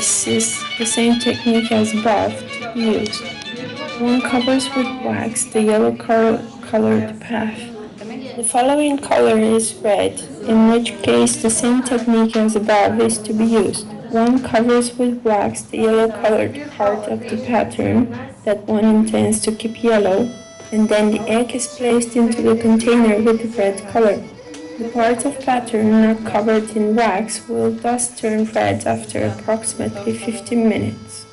case is the same technique as above to be used. One covers with wax the yellow-colored path. The following color is red, in which case the same technique as above is to be used. One covers with wax the yellow-colored part of the pattern that one intends to keep yellow, and then the egg is placed into the container with the red color. The part of pattern not covered in wax will thus turn red after approximately 15 minutes.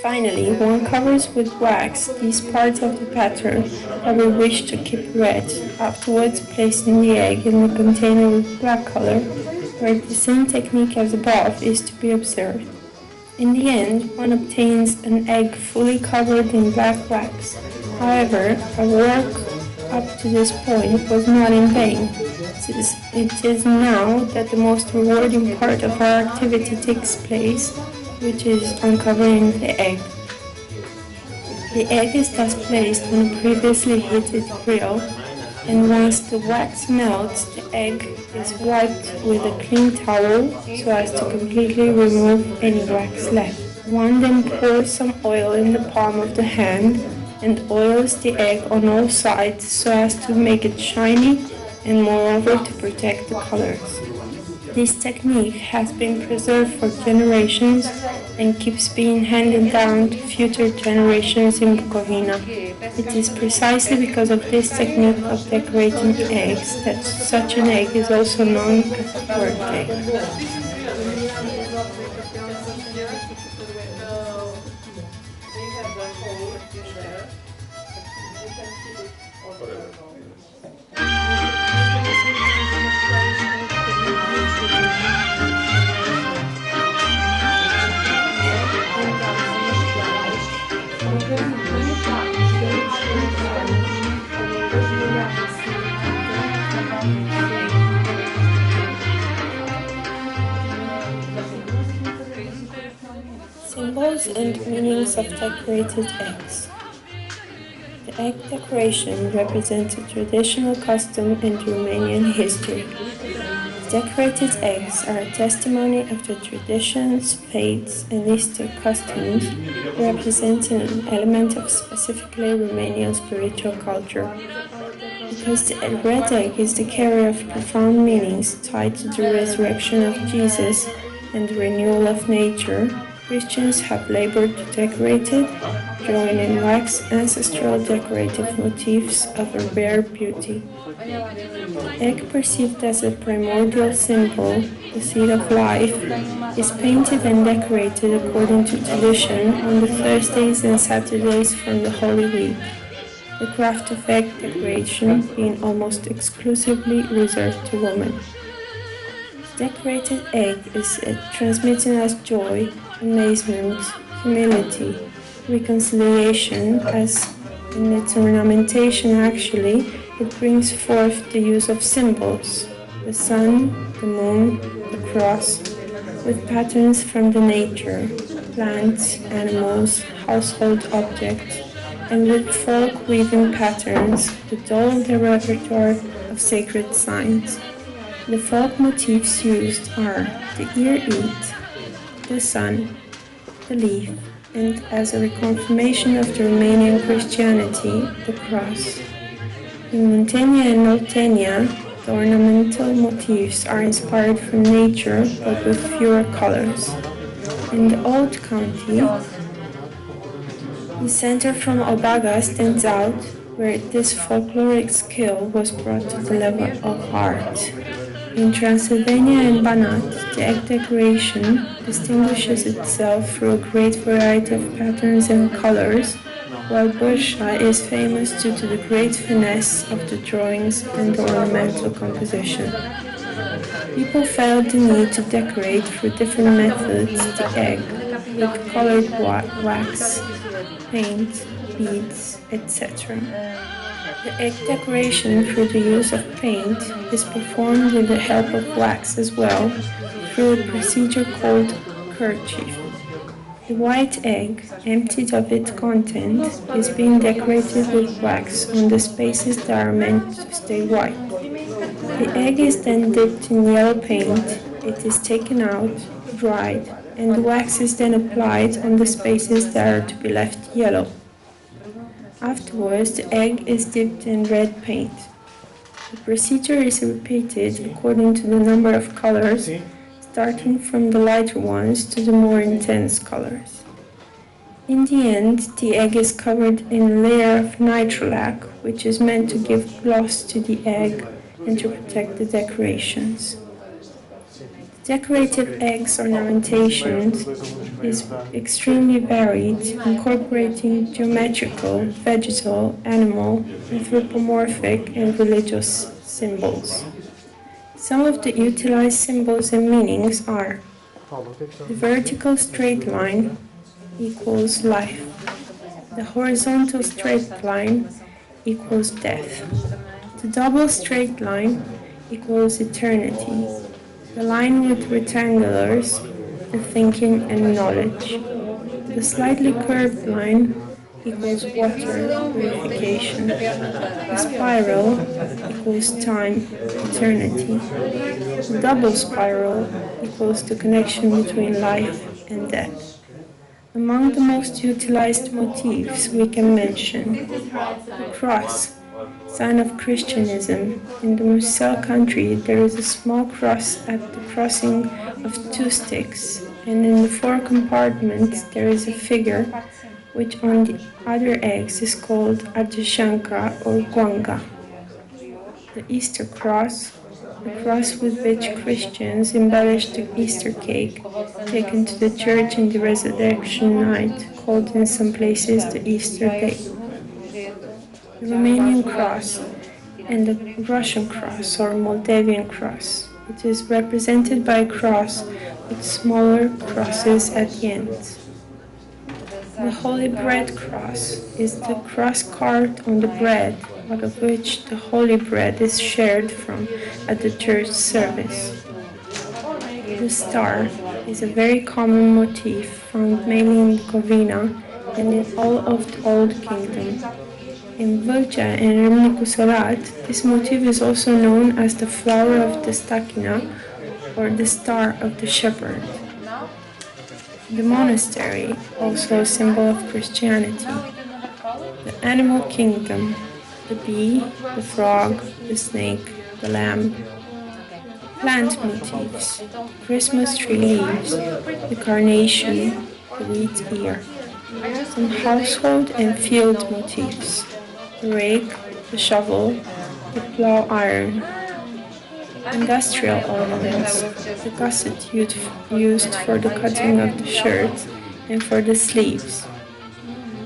Finally, one covers with wax these parts of the pattern that we wish to keep red, afterwards placing the egg in the container with black color, where the same technique as above is to be observed. In the end, one obtains an egg fully covered in black wax. However, our work up to this point was not in vain. It is now that the most rewarding part of our activity takes place, which is uncovering the egg. The egg is thus placed on a previously heated grill, and once the wax melts, the egg is wiped with a clean towel so as to completely remove any wax left. One then pours some oil in the palm of the hand and oils the egg on all sides so as to make it shiny and moreover to protect the colors. This technique has been preserved for generations and keeps being handed down to future generations in Bukovina. It is precisely because of this technique of decorating eggs that such an egg is also known as a birthday. Symbols and meanings of decorated eggs. The egg decoration represents a traditional custom in Romanian history. Decorated eggs are a testimony of the traditions, faiths, and Easter customs, representing an element of specifically Romanian spiritual culture. Because the red egg is the carrier of profound meanings tied to the resurrection of Jesus and the renewal of nature, Christians have labored to decorate it, drawing in wax ancestral decorative motifs of a rare beauty. Egg, perceived as a primordial symbol, the seed of life, is painted and decorated according to tradition on the Thursdays and Saturdays from the Holy Week, the craft of egg decoration being almost exclusively reserved to women. The decorated egg is transmitting us joy, amazement, humility, reconciliation, as in its ornamentation actually, it brings forth the use of symbols, the sun, the moon, the cross, with patterns from the nature, plants, animals, household objects, and with folk weaving patterns with all the repertoire of sacred signs. The folk motifs used are the ear-eat, the sun, the leaf, and as a reconfirmation of the Romanian Christianity, the cross. In Muntenia and Oltenia, the ornamental motifs are inspired from nature but with fewer colors. In the Old County, the center from Obaga stands out, where this folkloric skill was brought to the level of art. In Transylvania and Banat, the egg decoration distinguishes itself through a great variety of patterns and colors, while Bursa is famous due to the great finesse of the drawings and the ornamental composition. People felt the need to decorate through different methods the egg, with colored wax, paint, beads, etc. The egg decoration through the use of paint is performed with the help of wax as well, through a procedure called kerchief. The white egg, emptied of its content, is being decorated with wax on the spaces that are meant to stay white. The egg is then dipped in yellow paint, it is taken out, dried, and the wax is then applied on the spaces that are to be left yellow. Afterwards, the egg is dipped in red paint. The procedure is repeated according to the number of colors, starting from the lighter ones to the more intense colors. In the end, the egg is covered in a layer of nitrolac, which is meant to give gloss to the egg and to protect the decorations. Decorative eggs ornamentation is extremely varied, incorporating geometrical, vegetal, animal, anthropomorphic, and religious symbols. Some of the utilized symbols and meanings are: the vertical straight line equals life. The horizontal straight line equals death. The double straight line equals eternity. The line with rectangulars, the thinking and knowledge. The slightly curved line equals water, purification. The spiral equals time, eternity. The double spiral equals the connection between life and death. Among the most utilized motifs we can mention the cross, sign of Christianism. In the Moselle country, there is a small cross at the crossing of two sticks, and in the four compartments there is a figure, which on the other eggs is called Adjushanka or Gwanga. The Easter cross, the cross with which Christians embellish the Easter cake, taken to the church in the resurrection night, called in some places the Easter day. The Romanian cross and the Russian cross or Moldavian cross. It is represented by a cross with smaller crosses at the ends. The Holy Bread cross is the cross carved on the bread, out of which the holy bread is shared from at the church service. The star is a very common motif found mainly in Bukovina and in all of the Old Kingdom. In Vâlcea and Râmnicu Sărat, this motif is also known as the flower of the Stachina or the star of the shepherd. The monastery, also a symbol of Christianity. The animal kingdom, the bee, the frog, the snake, the lamb. Plant motifs, Christmas tree leaves, the carnation, the wheat ear. Some household and field motifs, the rake, the shovel, the plow iron. Industrial ornaments, the gusset used for the cutting of the shirt and for the sleeves.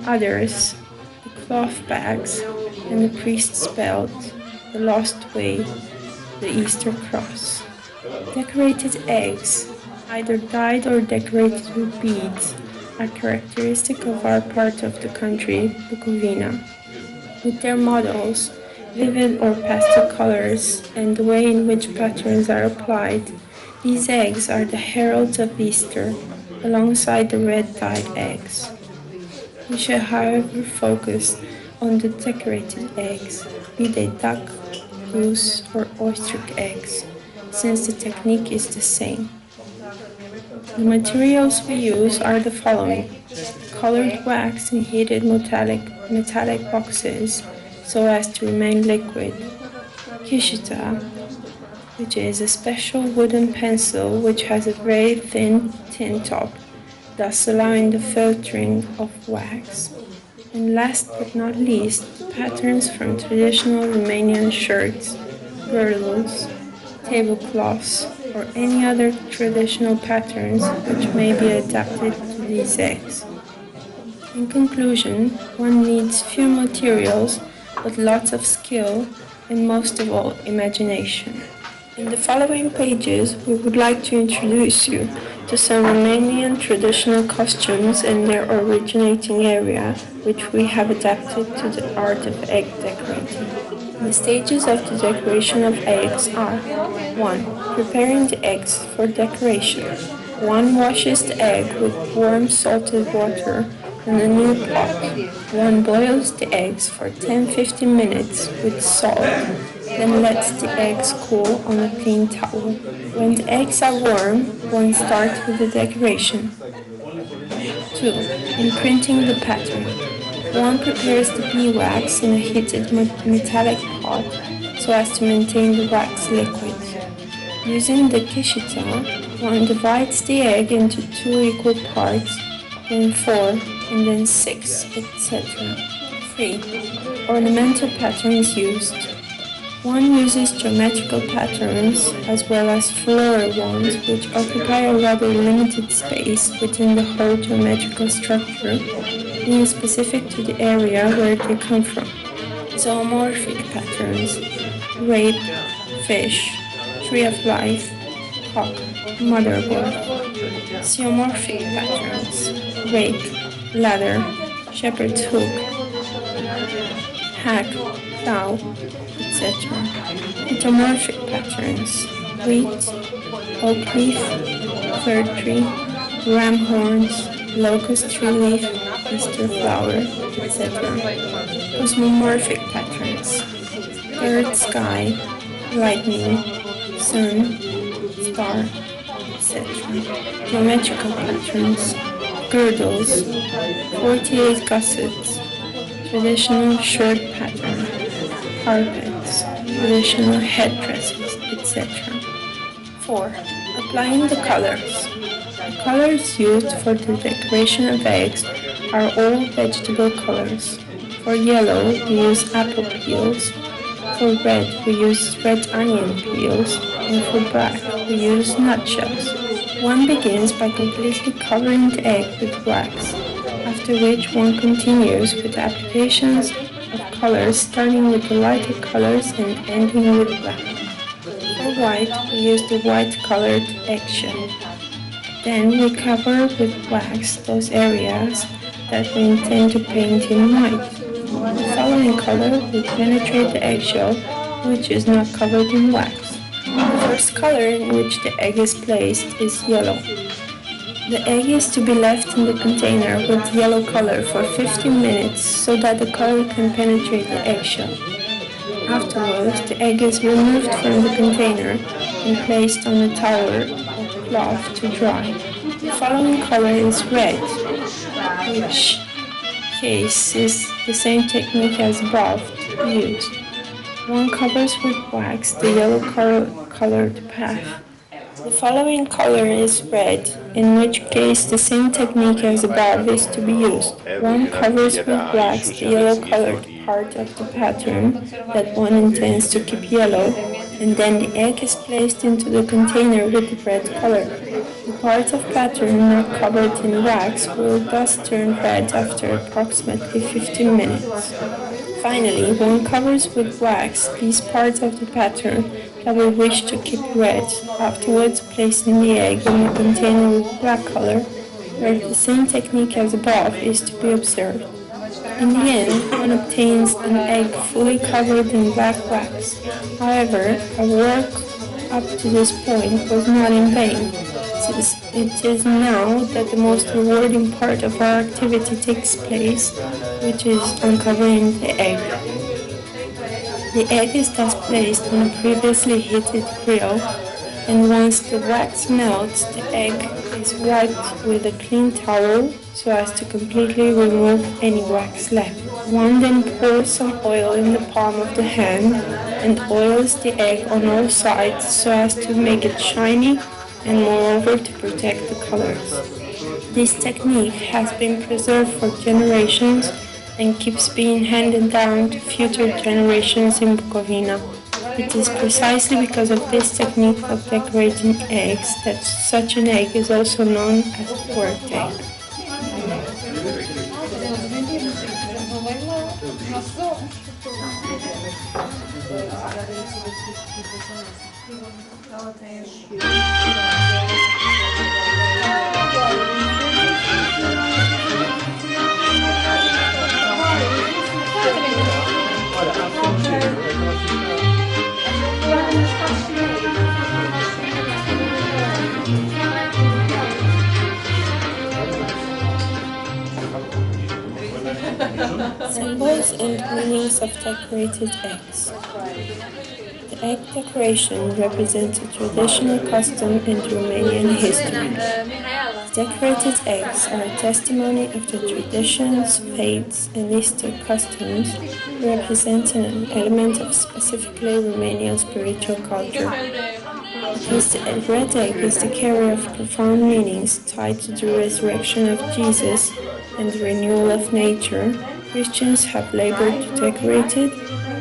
Others, the cloth bags and the priest's belt, the lost way, the Easter cross. Decorated eggs, either dyed or decorated with beads, are characteristic of our part of the country, Bukovina. With their models, vivid or pastel colors, and the way in which patterns are applied, these eggs are the heralds of Easter, alongside the red dyed eggs. We should, however, focus on the decorated eggs, be they duck, goose, or oyster eggs, since the technique is the same. The materials we use are the following: colored wax in heated metallic boxes so as to remain liquid, kishita, which is a special wooden pencil which has a very thin tin top, thus allowing the filtering of wax. And last but not least, patterns from traditional Romanian shirts, girdles, tablecloths, or any other traditional patterns which may be adapted to these eggs. In conclusion, one needs few materials, but lots of skill, and most of all, imagination. In the following pages, we would like to introduce you to some Romanian traditional costumes and their originating area, which we have adapted to the art of egg decorating. The stages of the decoration of eggs are: 1. Preparing the eggs for decoration. 1 washes the egg with warm salted water in a new pot. 1 boils the eggs for 10-15 minutes with salt. then lets the eggs cool on a clean towel. When the eggs are warm, one starts with the decoration. 2. Imprinting the pattern. One prepares the beeswax in a heated metallic pot so as to maintain the wax liquid. Using the kishita, one divides the egg into 2 equal parts, then 4, and then 6, etc. 3. Ornamental patterns used. One uses geometrical patterns as well as floral ones, which occupy a rather limited space within the whole geometrical structure, being specific to the area where they come from. Zoomorphic patterns: rape, fish, tree of life, cock, motherboard. Theomorphic patterns: rape, ladder, shepherd's hook, hack, plow, etc. Metamorphic patterns: wheat, oak leaf, fir tree, ram horns, locust tree leaf, Easter flower, etc. Cosmomorphic patterns: third sky, lightning, sun, star, etc. Geometrical patterns: girdles, 48 gussets, traditional short pattern, carpets, traditional headdresses, etc. 4. Applying the colors. The colors used for the decoration of eggs are all vegetable colors. For yellow, we use apple peels. For red, we use red onion peels. And for black, we use nutshells. One begins by completely covering the egg with wax, after which one continues with applications of colors, starting with the lighter colors and ending with black. For white, we use the white-colored eggshell. Then we cover with wax those areas that we intend to paint in white. The following color will penetrate the eggshell, which is not covered in wax. The first color in which the egg is placed is yellow. The egg is to be left in the container with yellow color for 15 minutes so that the color can penetrate the eggshell. Afterwards, the egg is removed from the container and placed on a towel or cloth to dry. The following color is red, which case is the same technique as above to be used. One covers with wax the yellow colored path. The following color is red, in which case the same technique as above is to be used. One covers with wax the yellow-colored part of the pattern that one intends to keep yellow, and then the egg is placed into the container with the red color. The part of pattern not covered in wax will thus turn red after approximately 15 minutes. Finally, one covers with wax these parts of the pattern that we wish to keep red, afterwards placing the egg in a container with black color, where the same technique as above is to be observed. In the end, one obtains an egg fully covered in black wax. However, our work up to this point was not in vain, since it is now that the most rewarding part of our activity takes place, which is uncovering the egg. The egg is thus placed on a previously heated grill, and once the wax melts, the egg is wiped with a clean towel so as to completely remove any wax left. One then pours some oil in the palm of the hand and oils the egg on all sides so as to make it shiny and moreover to protect the colors. This technique has been preserved for generations and keeps being handed down to future generations in Bukovina. It is precisely because of this technique of decorating eggs that such an egg is also known as a worked egg. Symbols and meanings of decorated eggs. The egg decoration represents a traditional custom in Romanian history. Decorated eggs are a testimony of the traditions, faiths, and Easter customs, representing an element of specifically Romanian spiritual culture. Because the red egg is the carrier of profound meanings tied to the resurrection of Jesus and the renewal of nature, Christians have labored to decorate it,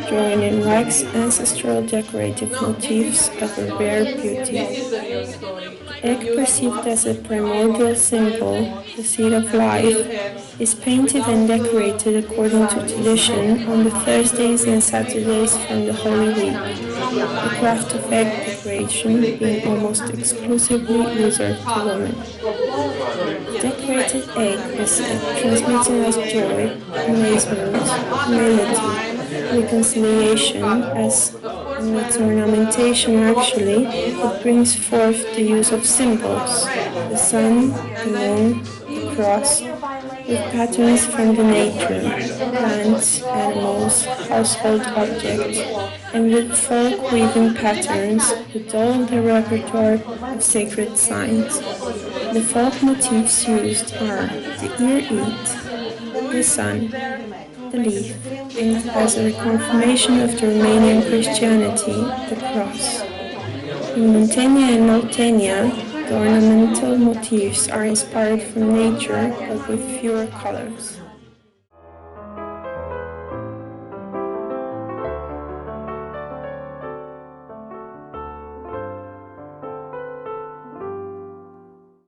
drawing in wax ancestral decorative motifs of a rare beauty. The egg, perceived as a primordial symbol, the seed of life, is painted and decorated according to tradition on the Thursdays and Saturdays from the Holy Week, the craft of egg decoration being almost exclusively reserved to women. The decorated egg is transmitting us joy, amazement, humility, reconciliation. As in its ornamentation, actually, it brings forth the use of symbols, the sun, the moon, the cross, with patterns from the nature, plants, animals, household objects, and with folk weaving patterns with all the repertoire of sacred signs. The folk motifs used are the ear-eat, the sun, the leaf, and as a confirmation of the Romanian Christianity, the cross. In Muntenia and Oltenia, the ornamental motifs are inspired from nature but with fewer colors.